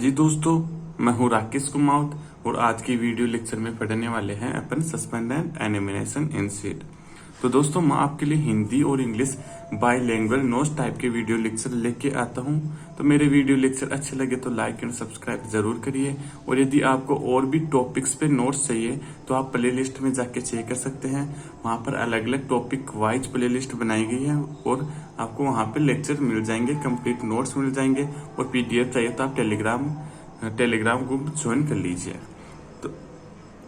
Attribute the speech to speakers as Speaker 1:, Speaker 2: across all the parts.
Speaker 1: जी दोस्तों, मैं हूँ राकेश कुमावत और आज की वीडियो लेक्चर में पढ़ने वाले हैं अपन सस्पेंडेड एनिमेशन इन सीड। तो दोस्तों, मैं आपके लिए हिंदी और इंग्लिश बाईलैंग्वेज नोट्स टाइप के वीडियो लेक्चर लेके आता हूँ। तो मेरे वीडियो लेक्चर अच्छे लगे तो लाइक एंड सब्सक्राइब जरूर करिए। और यदि आपको और भी टॉपिक्स पे नोट्स चाहिए तो आप प्ले लिस्ट में जाके चेक कर सकते हैं। वहाँ पर अलग अलग टॉपिक वाइज प्ले लिस्ट बनाई गई है और आपको वहाँ पे लेक्चर मिल जाएंगे, कंप्लीट नोट्स मिल जाएंगे और पीडीएफ चाहिए तो आप टेलीग्राम ग्रुप ज्वाइन कर लीजिए।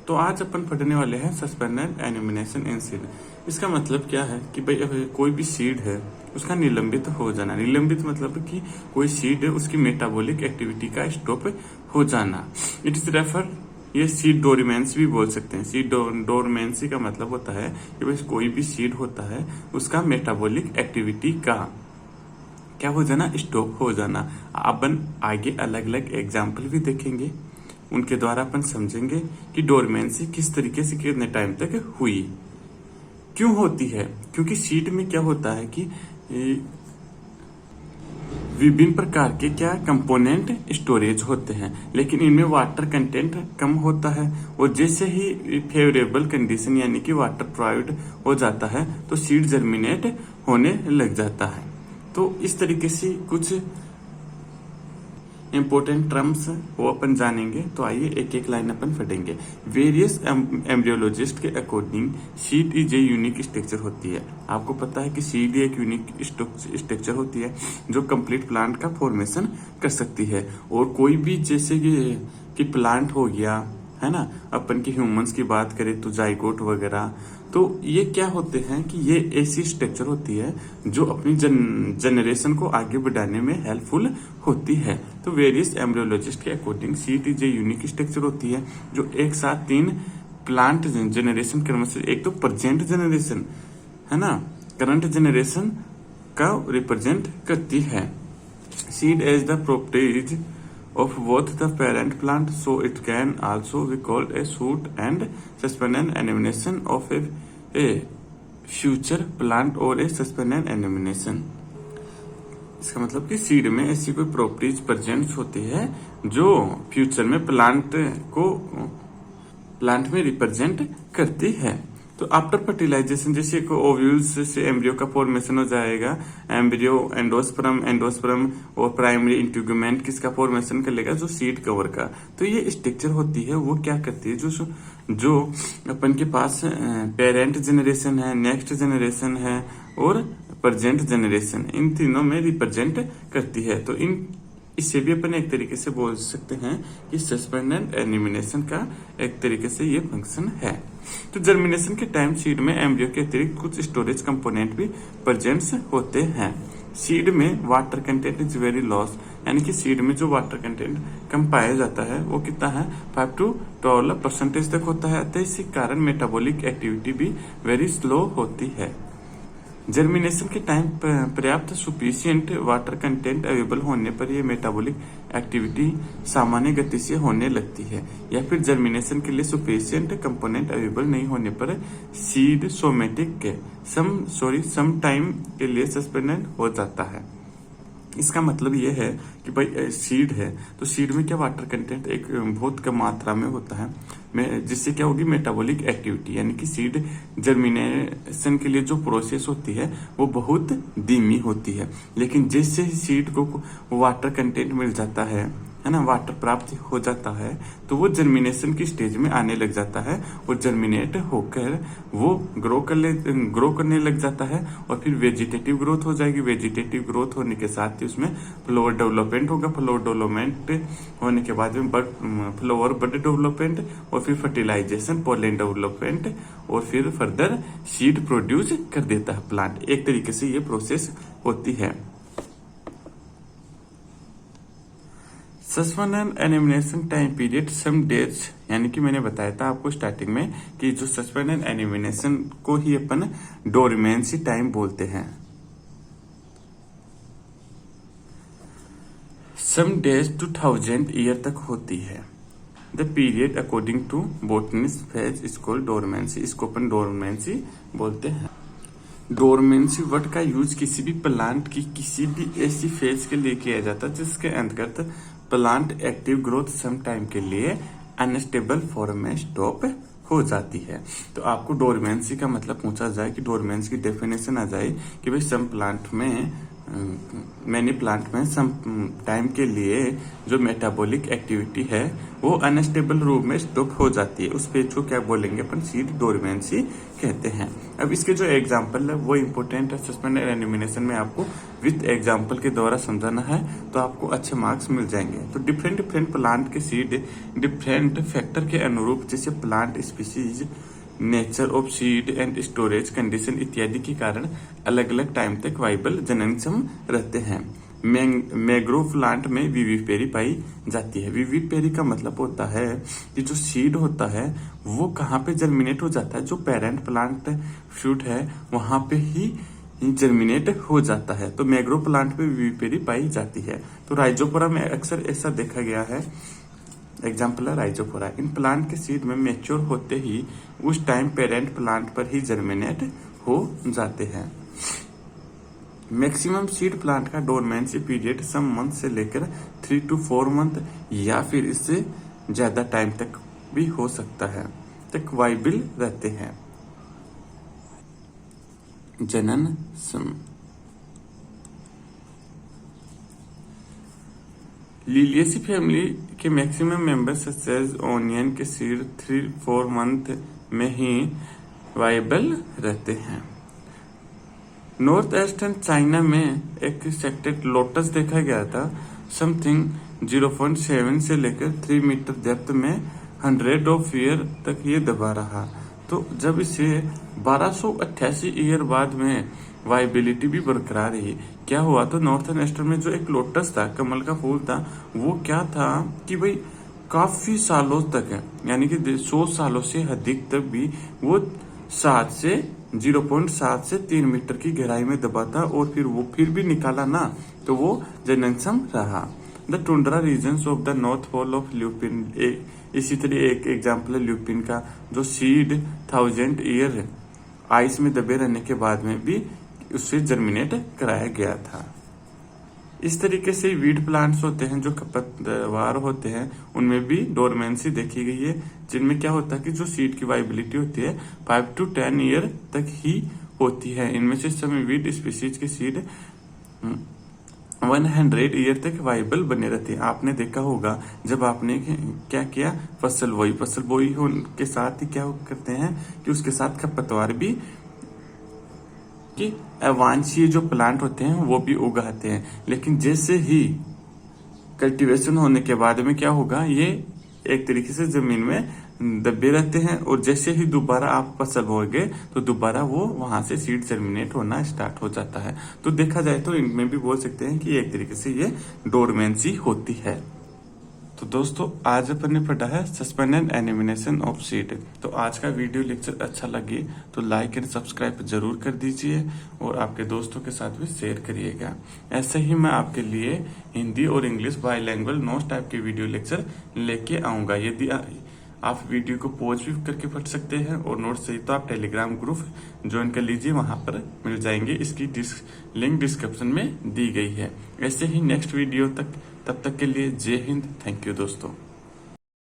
Speaker 1: तो आज अपन पढ़ने वाले हैं सस्पेंडेड एनिमेशन इन सीड। इसका मतलब क्या है कि भाई कोई भी सीड है उसका निलंबित हो जाना। निलंबित मतलब कि कोई सीड है उसकी मेटाबॉलिक एक्टिविटी का स्टॉप हो जाना। इट इज रेफर, ये सीड डोरमेंसी भी बोल सकते हैं। सीड डोरमेंसी का मतलब होता है कि भाई कोई भी सीड होता है उसका मेटाबॉलिक एक्टिविटी का क्या हो जाना, स्टॉप हो जाना। अपन आगे अलग अलग एग्जाम्पल भी देखेंगे, उनके द्वारा अपन समझेंगे कि डोरमेंसी किस तरीके से कितने टाइम तक हुई, क्यों होती है। क्योंकि सीड में क्या होता है कि विभिन्न प्रकार के क्या कंपोनेंट स्टोरेज होते हैं, लेकिन इनमें वाटर कंटेंट कम होता है। और जैसे ही फेवरेबल कंडीशन यानी कि वाटर प्रोवाइड हो जाता है तो सीड जर्मिनेट होने लग जाता है। तो इस तरीके से कुछ इंपोर्टेंट टर्म्स वो अपन जानेंगे। तो आइए एक एक लाइन अपन पढ़ेंगे। वेरियस एम्ब्रियोलॉजिस्ट के according seed is a unique structure होती है। आपको पता है कि सीड एक यूनिक स्ट्रक्चर होती है जो कंप्लीट प्लांट का फॉर्मेशन कर सकती है। और कोई भी जैसे कि प्लांट हो गया है ना, अपन की ह्यूमंस की बात करें तो जाइगोट वगैरह, तो ये क्या होते हैं कि ये ऐसी स्ट्रक्चर होती है जो अपनी जनरेशन को आगे बढ़ाने में हेल्पफुल होती है। तो वेरियस एम्ब्रियोलॉजिस्ट के according seed is a unique structure होती है जो एक साथ तीन प्लांट जनरेशन करने से, एक तो प्रेजेंट जनरेशन है ना, करंट जनरेशन का रिप्रेजेंट करती है। Seed as the properties of both the parent plant, so it can also be called a shoot and suspended animation of a future plant or a suspended animation। इसका मतलब कि seed में ऐसी कोई properties present होती है जो future में प्लांट में रिप्रेजेंट करती है। तो आफ्टर फर्टिलाइजेशन जैसे ओव्यूल्स से एम्ब्रियो का फॉर्मेशन हो जाएगा। एम्ब्रियो एंडोस्पर्म और प्राइमरी इंटीग्यूमेंट किसका फॉर्मेशन कर लेगा, जो सीड कवर का। तो ये स्ट्रक्चर होती है वो क्या करती है, जो अपन के पास पेरेंट जनरेशन है, नेक्स्ट जनरेशन है और प्रेजेंट जनरेशन, इन तीनों में रिप्रेजेंट करती है। तो इससे भी अपन एक तरीके से बोल सकते हैं कि सस्पेंडेड एनिमेशन का एक तरीके से ये फंक्शन है। तो जर्मिनेशन के टाइम सीड में एम्ब्रियो के अतिरिक्त कुछ स्टोरेज कंपोनेंट भी प्रेजेंट होते हैं। सीड में water content is very loss, यानी कि सीड में जो वाटर कंटेंट कम पाया जाता है वो कितना है, 5 to 12% तक होता है। तो इसी कारण मेटाबॉलिक एक्टिविटी भी वेरी स्लो होती है। जर्मिनेशन के टाइम पर्याप्त सुफिशियंट वाटर कंटेंट अवेलेबल होने पर यह मेटाबॉलिक एक्टिविटी सामान्य गति से होने लगती है, या फिर जर्मिनेशन के लिए सुफिशियंट कंपोनेंट अवेलेबल नहीं होने पर सीड सोमेटिक के सम टाइम के लिए सस्पेंडेड हो जाता है। इसका मतलब यह है कि भाई सीड है तो सीड में क्या वाटर कंटेंट एक बहुत कम मात्रा में होता है, जिससे क्या होगी, मेटाबॉलिक एक्टिविटी यानी कि सीड जर्मिनेशन के लिए जो प्रोसेस होती है वो बहुत धीमी होती है। लेकिन जैसे ही सीड को वाटर कंटेंट मिल जाता है ना, वाटर प्राप्त हो जाता है, तो वो जर्मिनेशन की स्टेज में आने लग जाता है और जर्मिनेट होकर वो ग्रो करने लग जाता है और फिर वेजिटेटिव ग्रोथ हो जाएगी। वेजिटेटिव ग्रोथ होने के साथ ही उसमें फ्लावर डेवलपमेंट होगा। फ्लावर डेवलपमेंट होने के बाद में फ्लावर बड डेवलपमेंट और फिर फर्टिलाइजेशन, पोलन डेवलपमेंट और फिर फर्दर सीड प्रोड्यूस कर देता है प्लांट। एक तरीके से ये प्रोसेस होती है। Suspended animation time period some days, यानी कि मैंने बताया था आपको स्टार्टिंग में कि जो सस्पेंडेड एनिमेशन को ही अपन डोरमेंसी टाइम बोलते हैं। सम डेज to 1000 ईयर तक होती है। The period according to botanist phase is called dormancy. इसको अपन डोरमेंसी बोलते हैं। डोरमेंसी वर्ड का यूज किसी भी प्लांट की किसी भी ऐसी फेज के लिए किया जाता है जिसके अंतर्गत plant active growth some time के लिए अनस्टेबल फॉर्म में स्टॉप हो जाती है। तो आपको डोरमेंसी का मतलब पूछा जाए कि डोरमेंसी की डेफिनेशन आ जाए कि भाई सम प्लांट में मैनी प्लांट में सम टाइम के लिए जो मेटाबॉलिक एक्टिविटी है वो अनस्टेबल रूप में स्टॉप हो जाती है। उस पेज को क्या बोलेंगे अपन, सीड डोरमेंसी कहते हैं। अब इसके जो एग्जाम्पल है वो इम्पोर्टेंट है, सस्पेंड एंड एनिमिनेशन में आपको विद एग्जाम्पल के द्वारा समझाना है तो आपको अच्छे मार्क्स मिल जाएंगे। तो डिफरेंट डिफरेंट प्लांट के सीड डिफरेंट फैक्टर के अनुरूप जैसे plant species, nature of seed and storage condition इत्यादि के कारण अलग अलग टाइम तक वाइबल जननक्षम रहते हैं। मैंग्रोव प्लांट में विविपेरी पाई जाती है। विविपेरी का मतलब होता है कि जो सीड होता है वो कहाँ पे जर्मिनेट हो जाता है, जो पेरेंट प्लांट फ्रूट है वहां पे ही जर्मिनेट हो जाता है। तो मैंग्रोव प्लांट में विविपेरी पाई जाती है। तो राइजोपोरा में अक्सर ऐसा देखा गया है, एग्जाम्पल है राइजोपोरा। इन प्लांट के सीड में मैच्योर होते ही उस टाइम पेरेंट प्लांट पर ही जर्मिनेट हो जाते हैं। मैक्सिमम सीड प्लांट का डोरमेंसी पीरियड सम मंथ से लेकर 3 to 4 मंथ या फिर इससे ज्यादा टाइम तक भी हो सकता है तक वाइबल रहते हैं। जनन सम लिलिएसी फैमिली के maximum members such as onion के सीड 3-4 मंथ में ही वाइबल रहते हैं। नॉर्थ ईस्टर्न चाइना में एक सेक्टेड लोटस देखा गया था। समथिंग 0.7 से लेकर 3 मीटर डेप्थ में 100 ऑफ ईयर तक ये दबा रहा। तो जब इसे 1288 ईयर बाद में वाइबिलिटी भी बरकरार रही, क्या हुआ तो नॉर्थन ईस्टर्न में जो एक लोटस था, कमल का फूल था, वो क्या था कि भाई काफी सालों तक है, यानी कि 100 सालों से अधिक तक भी वो 0.7 से 3 मीटर की गहराई में दबा था और फिर भी निकाला ना तो वो जननक्षम रहा। The tundra regions of the North Pole of lupin, इसी तरह एक एग्जाम्पल है ल्यूपिन का, जो सीड 1000 ईयर आइस में दबे रहने के बाद में भी उससे जर्मिनेट कराया गया था। इस तरीके से वीड प्लांट्स होते हैं जो खपतवार होते हैं, उनमें भी डोरमेंसी देखी गई है, जिनमें क्या होता है कि जो सीड की वाइबिलिटी होती है 5 to 10 ईयर तक ही होती है। इनमें से सभी वीड स्पीसीज के सीड 100 ईयर तक वाइबल बने रहते हैं। आपने देखा होगा जब आपने क्या किया, फसल बोई के साथ ही क्या करते हैं कि उसके साथ खपतवार भी कि अवांछीय जो प्लांट होते हैं वो भी उगाते हैं। लेकिन जैसे ही कल्टीवेशन होने के बाद में क्या होगा, ये एक तरीके से जमीन में दबे रहते हैं और जैसे ही दोबारा आप फसल बोएंगे तो दोबारा वो वहां से सीड जर्मिनेट होना स्टार्ट हो जाता है। तो देखा जाए तो इनमें भी बोल सकते हैं कि एक तरीके से ये डोरमेंसी होती है। तो दोस्तों आज अपन ने पढ़ा है suspend and elimination of seed. तो आज का वीडियो लेक्चर अच्छा लगे तो लाइक एंड सब्सक्राइब जरूर कर दीजिए और आपके दोस्तों के साथ भी शेयर करिएगा। ऐसे ही मैं आपके लिए हिंदी और इंग्लिश बाइलैंग्वेज नोट्स टाइप के वीडियो लेक्चर लेके आऊंगा। यदि आप वीडियो को पॉज भी करके पढ़ सकते हैं और नोट्स चाहिए तो आप टेलीग्राम ग्रुप ज्वाइन कर लीजिए, वहां पर मिल जाएंगे। इसकी लिंक डिस्क्रिप्शन में दी गई है। ऐसे ही नेक्स्ट वीडियो तक, तब तक के लिए जय हिंद, थैंक यू दोस्तों।